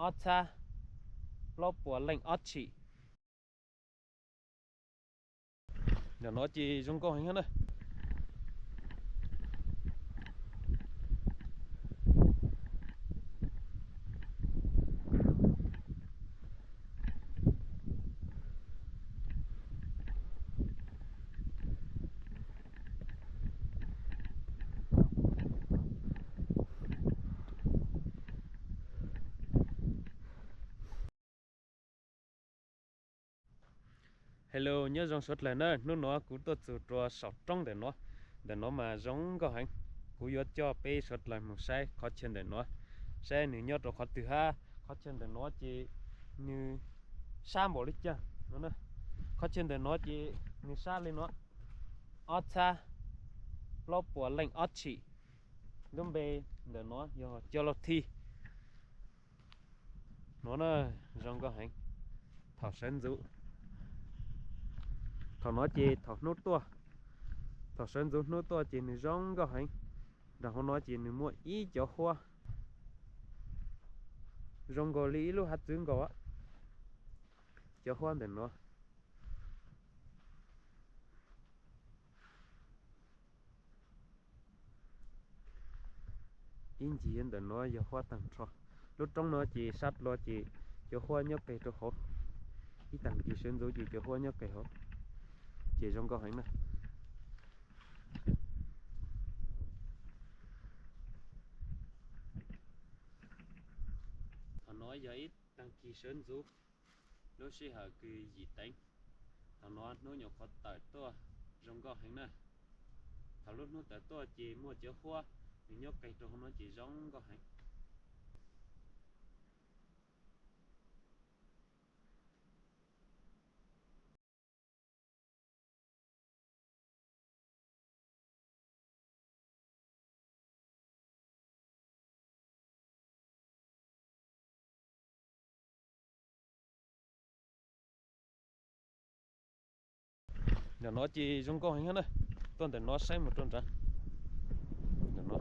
Otta lốp của lệnh Ochi. Giờ nó chỉ dùng câu hình hết rồi. Hello, nhớ dòng xuất lại nữa, nó cũng tốt cho sọt trong để nó mà giống có hành, cũng yếu cho pe xuất lại một sai khó chân để nó, sai nếu nhớ rồi khó từ ha, khó chân để nó chỉ như sa bỏ đi chưa, nó nè, khó chân để nó chỉ như sa lên nó, Otta lốp của lệnh Ochi, đúng bề để nó do cho lót thi, nó nè giống có hành, thảo sơn dụ. Thảo nó chỉ thảo nốt tua thảo sơn rút nốt tua chỉ nửa rong có hành đằng hôm nó chỉ nửa mua ý cho hoa rong gò lý lúc hạt trứng gò cho hoa để nó in chỉ để nó cho hoa tặng cho lúc trong nó chỉ sát lo chỉ cho hoa nhóc cây cho hổ ý tặng chỉ sơn rút chỉ cho hoa nhóc cây hổ chỉ rong có hành này nói giấy đăng ký sơn giúp nó sẽ hở cái gì tính thằng nó nhỏ khó tải to rong có hành này thằng lúc nó tải to chỉ mua chữa hoa thì nhóc cây trong nó chỉ rong có hành giờ nó chỉ rong có hành hết rồi tuần để nó xem một tuần ra nó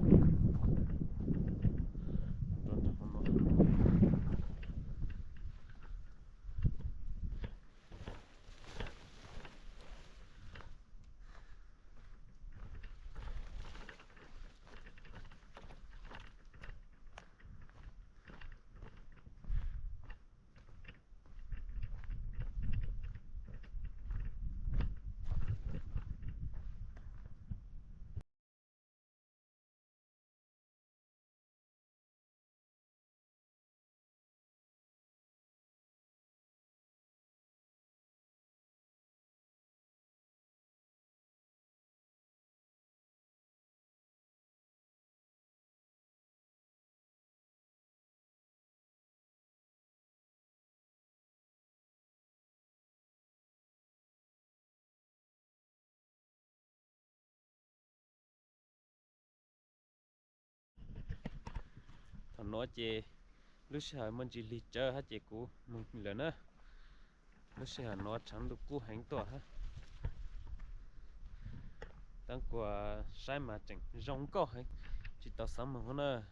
nó chỉ lúc sau mình chỉ lì chơi hết chỉ cũ mình lớn á lúc sau nó chẳng được cũ hành tỏa ha tăng quả sai mà chẳng rong có hay chỉ tao sắm mà nó